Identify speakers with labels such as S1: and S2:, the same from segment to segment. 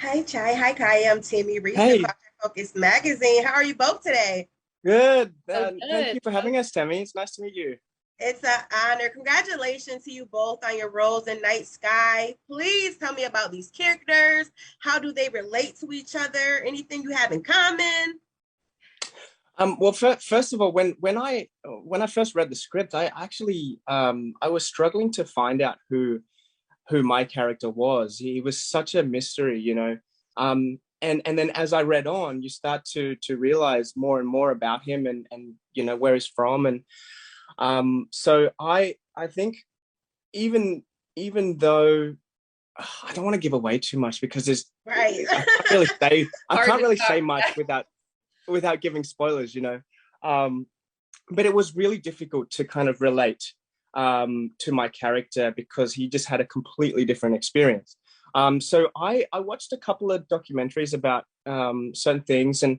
S1: Hi, Chai. Hi, Kiah. I'm Tammy Reese of
S2: Hey,
S1: Culture Focus Magazine. How are you both today?
S2: good.
S3: So
S2: Thank
S3: good.
S2: you for having us, Tammy. It's nice to meet you.
S1: It's an honor. Congratulations to you both on your roles in Night Sky. Please tell me about these characters. How do they relate to each other? Anything you have in common?
S2: Well, first of all, when I first read the script, I actually I was struggling to find out who my character was. He was such a mystery, you know. And then as I read on, you start to realize more and more about him and you know where he's from. And so I think even even though I don't want to give away too much because there's
S1: Right.
S2: I can't really say I
S3: Hard
S2: can't
S3: to
S2: really
S3: talk.
S2: say much without giving spoilers, you know. Um, but it was really difficult to kind of relate to my character because he just had a completely different experience. So I watched a couple of documentaries about certain things and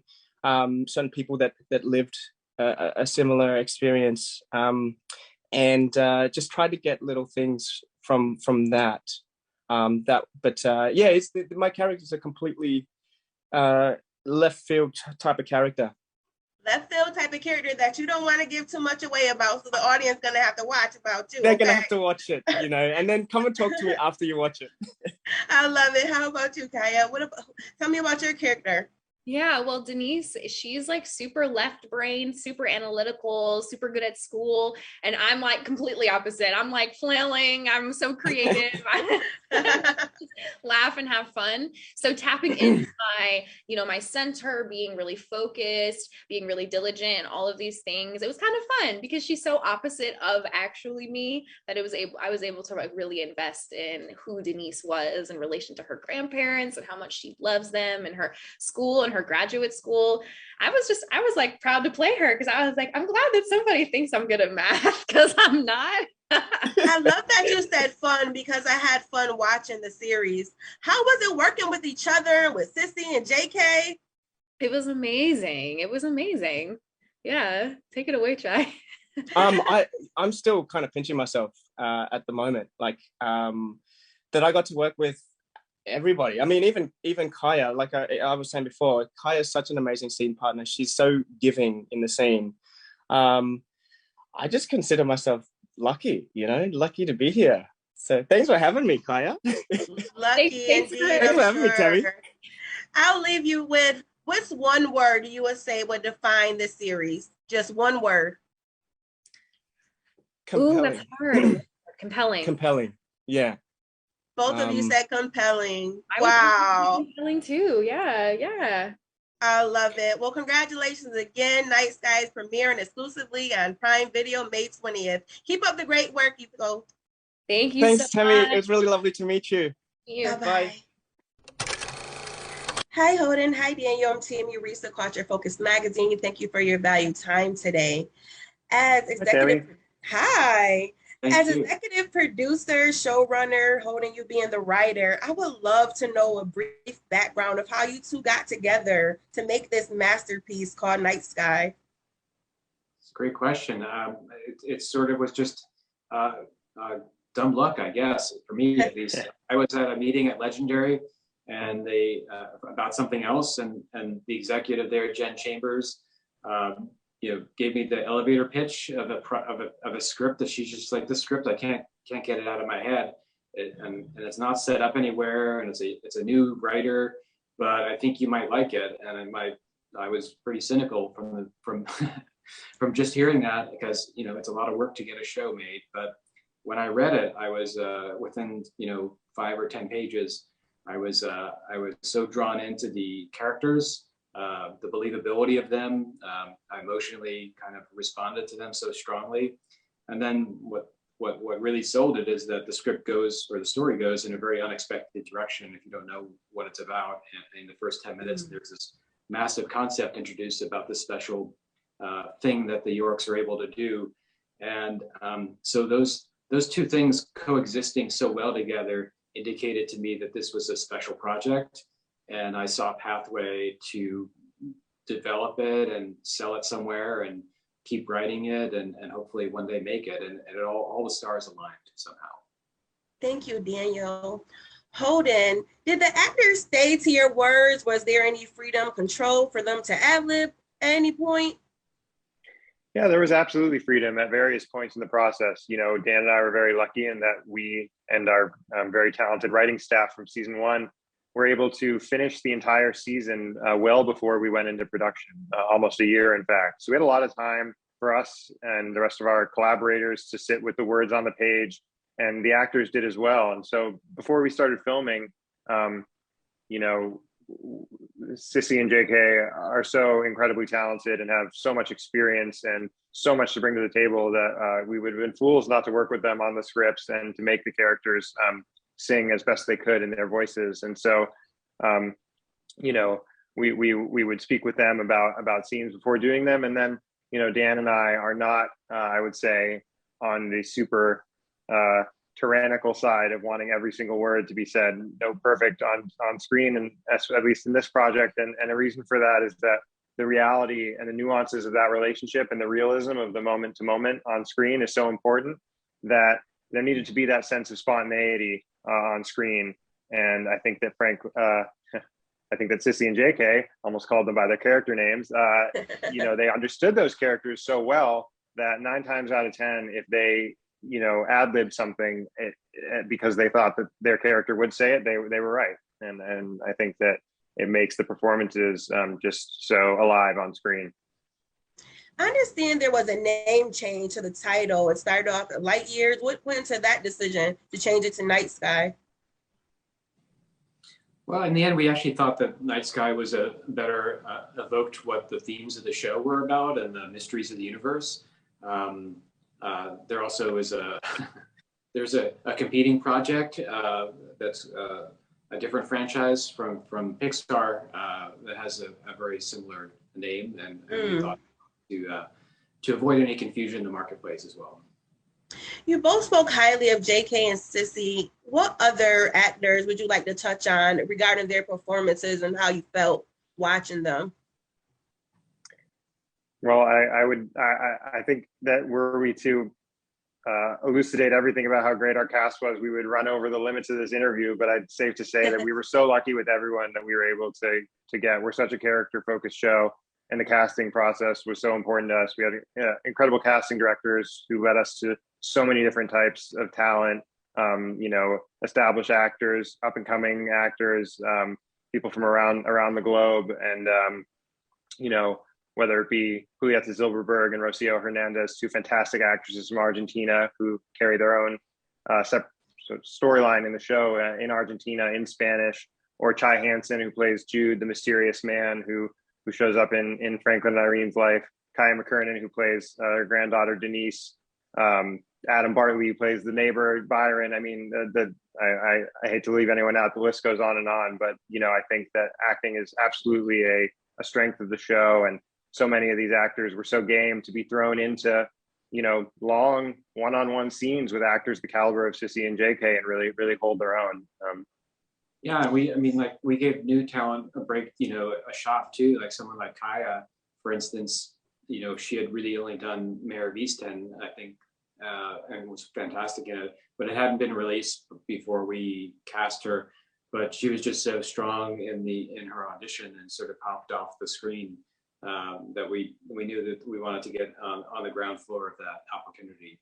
S2: certain people that lived a similar experience, and just tried to get little things from that. Yeah, my character's a completely uh, left field type of character.
S1: Left field type of character that you don't want to give too much away about, so the audience gonna have to watch about you,
S2: They're gonna
S1: okay?
S2: have to watch it, you know, and then come and talk to me after you watch it.
S1: I love it. How about you, Kiah? Tell me about your character?
S3: Yeah, well, Denise, she's like super left brain, super analytical, super good at school. And I'm like completely opposite. I'm like flailing. I'm so creative. I laugh and have fun. So tapping into my center, being really focused, being really diligent, all of these things. It was kind of fun because she's so opposite of actually me that I was able to like really invest in who Denise was in relation to her grandparents and how much she loves them and her school and her graduate school. I was like proud to play her because I was like, I'm glad that somebody thinks I'm good at math because I'm not.
S1: I love that you said fun because I had fun watching the series. How was it working with each other, with Sissy and JK?
S3: It was amazing. It was amazing. Yeah. Take it away, Chai.
S2: um, I I'm still kind of pinching myself at the moment, like that I got to work with everybody. I mean, even Kiah, like I was saying before, Kiah is such an amazing scene partner. She's so giving in the scene. Um, I just consider myself lucky, you know, lucky to be here. So thanks for having me, Kiah.
S1: Lucky
S3: Thanks for
S1: indeed,
S2: Thanks
S1: I'm
S2: for having me,
S1: sure.
S2: Tammy.
S1: I'll leave you with what's one word you would say would define this series? Just one word.
S3: Ooh, that's
S2: Compelling.
S3: hard. Compelling.
S2: Compelling. Yeah.
S1: Both of you
S2: Um,
S1: said compelling.
S3: I would probably say
S1: Wow.
S3: compelling too. Yeah, yeah.
S1: I love it. Well, congratulations again. Night Skies premiering exclusively on Prime Video May 20th. Keep up the great work, you both.
S3: Thank you so
S2: Thanks, Tammy. It
S3: much.
S2: was really lovely to meet you.
S1: Bye
S3: You.
S2: Bye.
S1: bye. Hi, Holden. Hi, Daniel. I'm Tammy Reese of Culture Focus Magazine. Thank you for your valued time today. As
S2: Hi,
S1: executive,
S2: Tammy.
S1: hi.
S2: Thank
S1: As
S2: you.
S1: executive producer, showrunner, Holden, you being the writer, I would love to know a brief background of how you two got together to make this masterpiece called Night Sky.
S4: It's a great question. It sort of was just uh, uh, dumb luck, I guess, for me at least. I was at a meeting at Legendary, and they about something else, and the executive there, Jen Chambers, gave me the elevator pitch of a script that she's just like, this script I can't get it out of my head, and it's not set up anywhere, and it's a new writer, but I think you might like it, and I was pretty cynical from from just hearing that because it's a lot of work to get a show made. But when I read it, I was within 5 or 10 pages. I was so drawn into the characters, the believability of them. I emotionally kind of responded to them so strongly. And then what really sold it is that the script goes, or the story goes, in a very unexpected direction if you don't know what it's about. And in the first 10 minutes, there's this massive concept introduced about this special thing that the Yorks are able to do. And so those two things coexisting so well together indicated to me that this was a special project. And I saw a pathway to develop it and sell it somewhere and keep writing it and hopefully one day make it. And all the stars aligned somehow.
S1: Thank you, Daniel. Holden, did the actors stay to your words? Was there any freedom control for them to ad-lib at any point?
S5: Yeah, there was absolutely freedom at various points in the process. You know, Dan and I were very lucky in that we and our very talented writing staff from season one were able to finish the entire season well before we went into production, almost a year, in fact. So we had a lot of time for us and the rest of our collaborators to sit with the words on the page, and the actors did as well. And so before we started filming, you know, Sissy and JK are so incredibly talented and have so much experience and so much to bring to the table that we would have been fools not to work with them on the scripts and to make the characters sing as best they could in their voices. And so, you know, we would speak with them about scenes before doing them. And then, you know, Dan and I are not, I would say, on the super tyrannical side of wanting every single word to be said perfect on screen, and at least in this project. And a reason for that is that the reality and the nuances of that relationship and the realism of the moment to moment on screen is so important that there needed to be that sense of spontaneity on screen. And I think that I think that Sissy and JK, almost called them by their character names, you know, they understood those characters so well that 9 times out of 10, if they, you know, ad-lib something because they thought that their character would say it, they were right. And I think that it makes the performances just so alive on screen.
S1: I understand there was a name change to the title. It started off at Light Years. What went into that decision to change it to Night Sky?
S4: Well, in the end, we actually thought that Night Sky was a better evoked what the themes of the show were about and the mysteries of the universe. There also is there's a competing project that's a different franchise from Pixar that has a very similar name, and we thought to avoid any confusion in the marketplace as well.
S1: You both spoke highly of JK and Sissy. What other actors would you like to touch on regarding their performances and how you felt watching them?
S5: Well, I think that were we to elucidate everything about how great our cast was, we would run over the limits of this interview. But I'd safe to say that we were so lucky with everyone that we were able to get. We're such a character-focused show, and the casting process was so important to us. We had incredible casting directors who led us to so many different types of talent. You know, established actors, up-and-coming actors, people from around the globe, and you know, whether it be Julieta Silverberg and Rocio Hernandez, 2 fantastic actresses from Argentina who carry their own separate storyline in the show in Argentina in Spanish, or Chai Hansen, who plays Jude, the mysterious man who shows up in Franklin and Irene's life, Kiah McKirnan, who plays her granddaughter Denise, Adam Bartley, who plays the neighbor Byron. I mean, I hate to leave anyone out. The list goes on, but you know, I think that acting is absolutely a strength of the show, and so many of these actors were so game to be thrown into, you know, long one-on-one scenes with actors the caliber of Sissy and JK and really hold their own.
S4: Yeah, we gave new talent a break, you know, a shot too. Like someone like Kiah, for instance, you know, she had really only done Mayor of Easton, I think, and was fantastic in it, but it hadn't been released before we cast her. But she was just so strong in her audition and sort of popped off the screen that we knew that we wanted to get on the ground floor of that opportunity.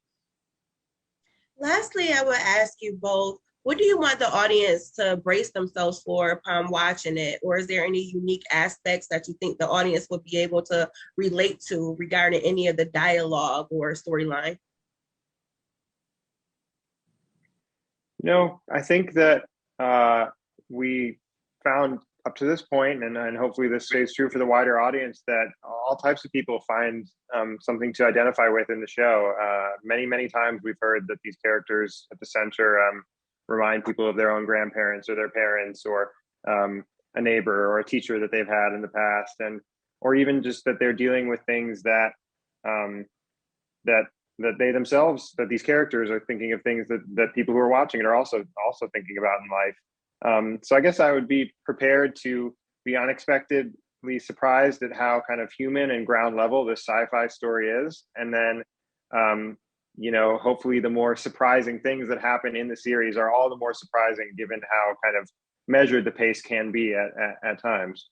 S1: Lastly, I would ask you both, what do you want the audience to brace themselves for upon watching it? Or is there any unique aspects that you think the audience would be able to relate to regarding any of the dialogue or storyline?
S5: You know, I think that we found up to this point, and hopefully this stays true for the wider audience, that all types of people find something to identify with in the show. Many times we've heard that these characters at the center remind people of their own grandparents or their parents, or a neighbor or a teacher that they've had in the past, or even just that they're dealing with things that they themselves, that these characters are thinking of things that people who are watching it are also thinking about in life. So I guess I would be prepared to be unexpectedly surprised at how kind of human and ground level this sci-fi story is, and then you know, hopefully the more surprising things that happen in the series are all the more surprising given how kind of measured the pace can be at times.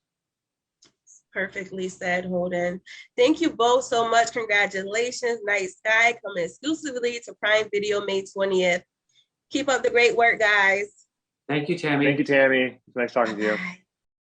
S1: Perfectly said, Holden. Thank you both so much. Congratulations. Night Sky coming exclusively to Prime Video May 20th. Keep up the great work, guys.
S4: Thank you, Tammy.
S5: Thank you, Tammy. It's nice talking to you.
S1: Bye.